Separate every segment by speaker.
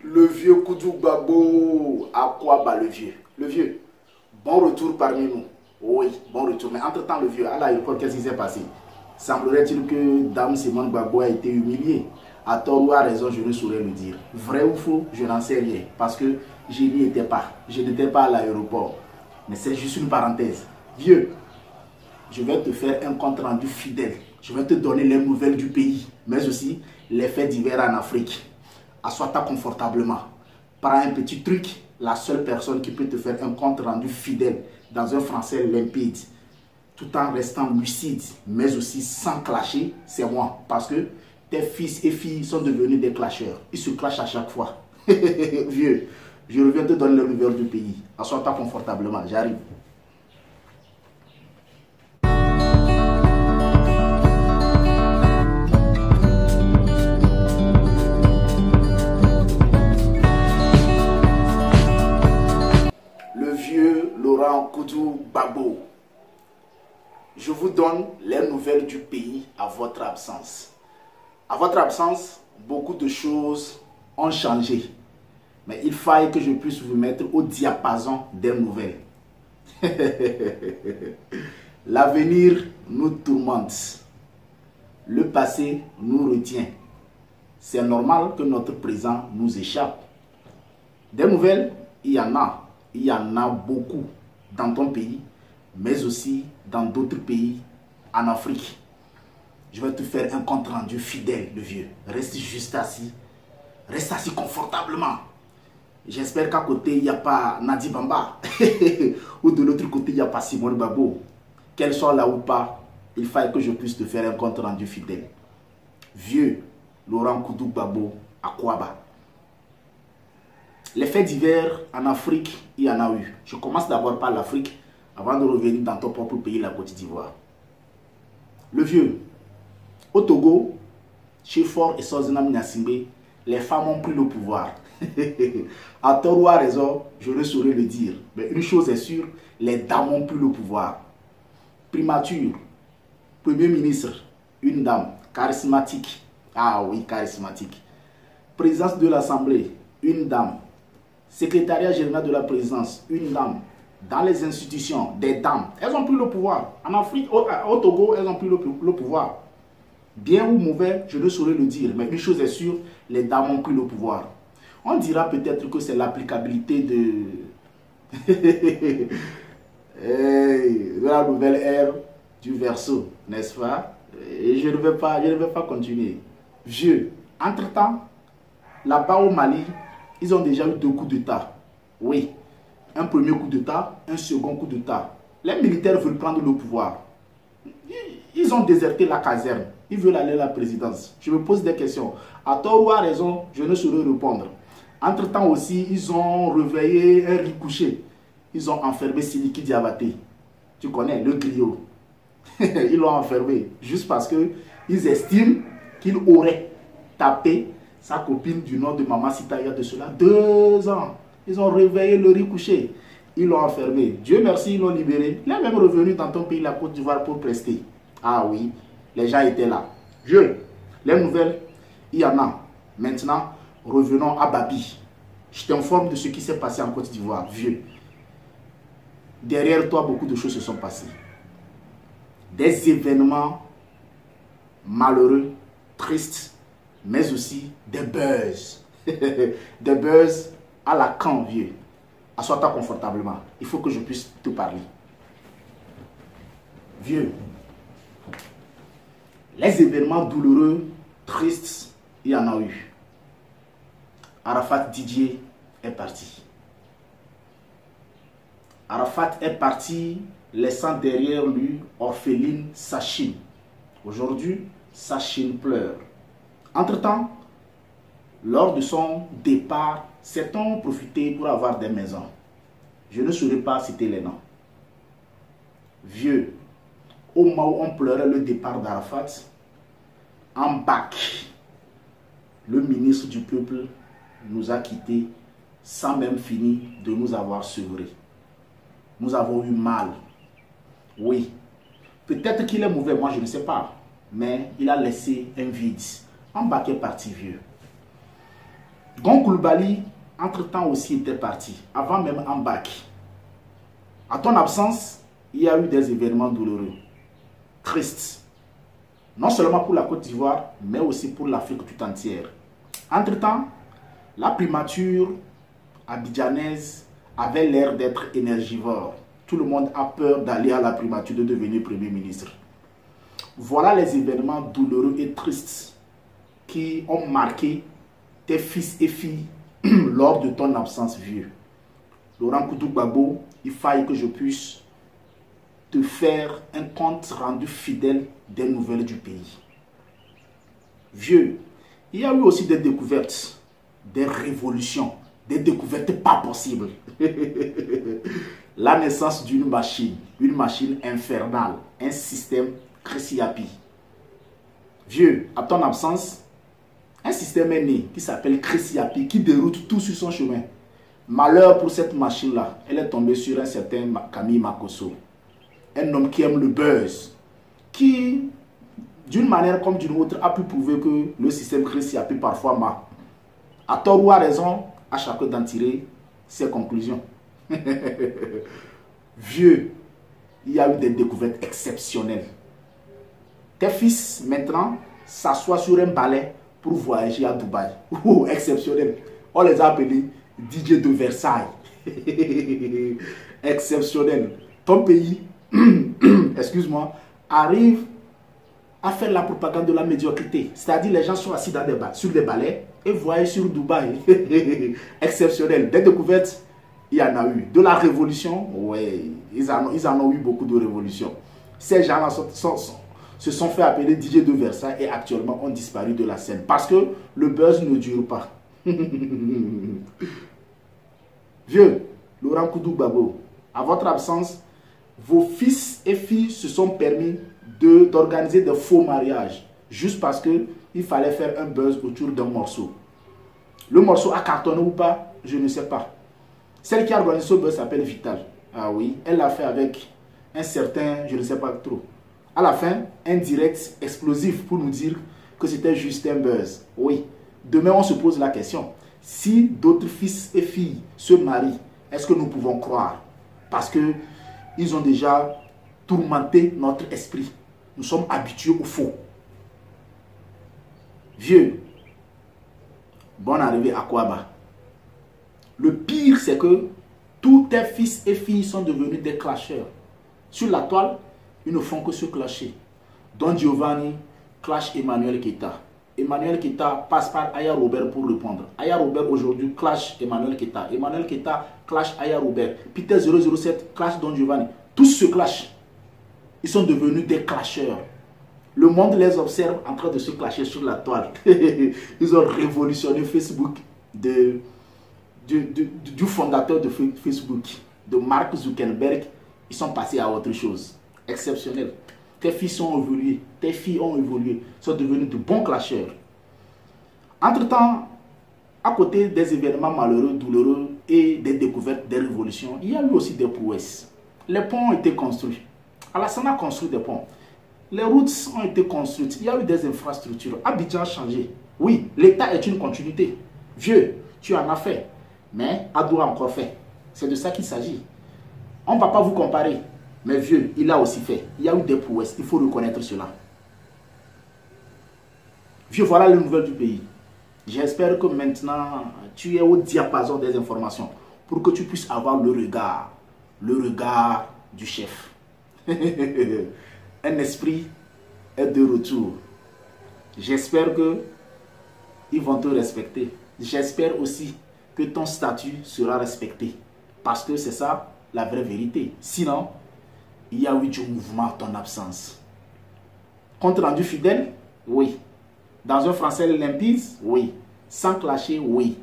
Speaker 1: Le vieux Koudou Babo, à quoi bat le vieux? Le vieux, bon retour parmi nous. Oui, bon retour. Mais entre-temps, le vieux, à l'aéroport, qu'est-ce qui s'est passé? Semblerait-il que Dame Simone Gbagbo a été humiliée. À tort ou à raison, je ne saurais le dire. Vrai ou faux, je n'en sais rien. Parce que je n'y étais pas. Je n'étais pas à l'aéroport. Mais c'est juste une parenthèse. Vieux, je vais te faire un compte rendu fidèle. Je vais te donner les nouvelles du pays, mais aussi les faits divers en Afrique. Assois-toi confortablement. Prends un petit truc. La seule personne qui peut te faire un compte rendu fidèle dans un français limpide, tout en restant lucide, mais aussi sans clasher, c'est moi. Parce que tes fils et filles sont devenus des clasheurs. Ils se clashent à chaque fois. Vieux, je reviens te donner les nouvelles du pays. Assois-toi confortablement, j'arrive. Laurent Koudou Babo. Je vous donne les nouvelles du pays à votre absence. À votre absence, beaucoup de choses ont changé. Mais il faille que je puisse vous mettre au diapason des nouvelles. L'avenir nous tourmente. Le passé nous retient. C'est normal que notre présent nous échappe. Des nouvelles, il y en a. Il y en a beaucoup dans ton pays, mais aussi dans d'autres pays en Afrique. Je vais te faire un compte rendu fidèle, le vieux. Reste juste assis. Reste assis confortablement. J'espère qu'à côté, il n'y a pas Nadi Bamba. Ou de l'autre côté, il n'y a pas Simone Babo. Qu'elle soit là ou pas, il faille que je puisse te faire un compte rendu fidèle. Vieux Laurent Koudou Babo à Kouaba. Les faits divers en Afrique, il y en a eu. Je commence d'abord par l'Afrique avant de revenir dans ton propre pays, la Côte d'Ivoire. Le vieux, au Togo, chez Fort et Sozinam Nassimbe, les femmes ont pris le pouvoir. À tort ou à raison, je ne saurais le dire. Mais une chose est sûre, les dames ont pris le pouvoir. Primature, Premier ministre, une dame, charismatique. Ah oui, charismatique. Présidence de l'Assemblée, une dame. Secrétariat général de la présidence, une dame. Dans les institutions, des dames. Elles ont pris le pouvoir. En Afrique, au Togo, elles ont pris le pouvoir. Bien ou mauvais, je ne saurais le dire. Mais une chose est sûre, les dames ont pris le pouvoir. On dira peut-être que c'est l'applicabilité de la nouvelle ère du Verseau, n'est-ce pas? Et je ne vais pas continuer. Vieux, entre-temps, là-bas au Mali, ils ont déjà eu 2 coups d'État. Oui, un premier coup d'État, un second coup d'État. Les militaires veulent prendre le pouvoir. Ils ont déserté la caserne. Ils veulent aller à la présidence. Je me pose des questions. À tort ou à raison, je ne saurais répondre. Entre-temps aussi, ils ont réveillé un riz couché. Ils ont enfermé Siliki Diabaté. Tu connais, le griot. Ils l'ont enfermé juste parce qu'ils estiment qu'il aurait tapé sa copine du nom de Maman Sita il y a de cela 2 ans. Ils ont réveillé le riz couché. Ils l'ont enfermé. Dieu merci, ils l'ont libéré. Il est même revenu dans ton pays, la Côte d'Ivoire, pour prester. Ah oui, les gens étaient là. Les nouvelles, il y en a. Maintenant, revenons à Babi. Je t'informe de ce qui s'est passé en Côte d'Ivoire. Vieux. Derrière toi, beaucoup de choses se sont passées. Des événements malheureux, tristes, mais aussi des buzz. Des buzz à la can, vieux. Assois-toi confortablement. Il faut que je puisse te parler. Vieux. Les événements douloureux, tristes, il y en a eu. Arafat Didier est parti. Arafat est parti, laissant derrière lui orpheline Sachine. Aujourd'hui, Sachine pleure. Entre-temps, lors de son départ, certains ont profité pour avoir des maisons. Je ne saurais pas citer les noms. Vieux, au moment où on pleurait le départ d'Arafat, en bac, le ministre du Peuple nous a quittés sans même finir de nous avoir sevrés. Nous avons eu mal. Oui, peut-être qu'il est mauvais, moi je ne sais pas. Mais il a laissé un vide. En bac est parti, vieux. Gon Coulibaly, entre-temps aussi, était parti, avant même Ambak. À ton absence, il y a eu des événements douloureux, tristes, non seulement pour la Côte d'Ivoire, mais aussi pour l'Afrique tout entière. Entre-temps, la primature abidjanaise avait l'air d'être énergivore. Tout le monde a peur d'aller à la primature, de devenir Premier ministre. Voilà les événements douloureux et tristes qui ont marqué tes fils et filles lors de ton absence, vieux. Laurent Koudou Gbagbo, il faille que je puisse te faire un compte rendu fidèle des nouvelles du pays. Vieux, il y a eu aussi des découvertes, des révolutions, des découvertes pas possibles. La naissance d'une machine infernale, un système Crécy-Yapi. Vieux, à ton absence, un système est né qui s'appelle Crécy-Yapi, qui déroute tout sur son chemin. Malheur pour cette machine-là, elle est tombée sur un certain Camille Makosso, un homme qui aime le buzz, qui, d'une manière comme d'une autre, a pu prouver que le système Crécy-Yapi parfois m'a. À tort ou à raison, à chacun d'en tirer ses conclusions. Vieux, il y a eu des découvertes exceptionnelles. Tes fils, maintenant, s'assoient sur un balai pour voyager à Dubaï. Exceptionnel. On les a appelés DJ de Versailles. Exceptionnel. Ton pays, excuse-moi, arrive à faire la propagande de la médiocrité. C'est-à-dire les gens sont assis dans sur des balais et voyagent sur Dubaï. Exceptionnel. Des découvertes, il y en a eu. De la révolution, ouais, ils en ont eu beaucoup de révolutions. Ces gens-là se sont fait appeler DJ de Versailles et actuellement ont disparu de la scène. Parce que le buzz ne dure pas. Vieux, Laurent Koudou Gbagbo, à votre absence, vos fils et filles se sont permis d'organiser de faux mariages. Juste parce qu'il fallait faire un buzz autour d'un morceau. Le morceau a cartonné ou pas, je ne sais pas. Celle qui a organisé ce buzz s'appelle Vital. Ah oui, elle l'a fait avec un certain, je ne sais pas trop. À la fin, un direct explosif pour nous dire que c'était juste un buzz. Oui, demain on se pose la question. Si d'autres fils et filles se marient, est-ce que nous pouvons croire? Parce qu'ils ont déjà tourmenté notre esprit. Nous sommes habitués au faux. Vieux, bonne arrivée à Kouaba. Le pire, c'est que tous tes fils et filles sont devenus des clasheurs. Sur la toile, ils ne font que se clasher. Don Giovanni clash Emmanuel Keita. Emmanuel Keita passe par Aya Robert pour répondre. Aya Robert aujourd'hui clash Emmanuel Keita. Emmanuel Keita clash Aya Robert. Peter 007 clash Don Giovanni. Tous se clashent. Ils sont devenus des clasheurs. Le monde les observe en train de se clasher sur la toile. Ils ont révolutionné Facebook du fondateur de Facebook, de Mark Zuckerberg. Ils sont passés à autre chose. Exceptionnel. Tes fils ont évolué, tes filles ont évolué, sont devenus de bons clasheurs. Entre-temps, à côté des événements malheureux, douloureux et des découvertes, des révolutions, il y a eu aussi des prouesses. Les ponts ont été construits. Alassane a construit des ponts. Les routes ont été construites. Il y a eu des infrastructures. Abidjan a changé. Oui, l'État est une continuité. Vieux, tu en as fait. Mais Ado a encore fait. C'est de ça qu'il s'agit. On ne va pas vous comparer. Mais vieux, il a aussi fait. Il y a eu des prouesses. Il faut reconnaître cela. Vieux, voilà les nouvelles du pays. J'espère que maintenant, tu es au diapason des informations pour que tu puisses avoir le regard du chef. Un esprit est de retour. J'espère que ils vont te respecter. J'espère aussi que ton statut sera respecté. Parce que c'est ça la vraie vérité. Sinon, il y a eu du mouvement à ton absence. Compte rendu fidèle? Oui. Dans un français limpide? Oui. Sans clasher? Oui.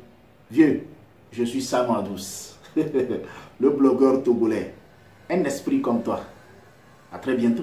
Speaker 1: Vieux, je suis Sam Douce, le blogueur togolais. Un esprit comme toi. À très bientôt.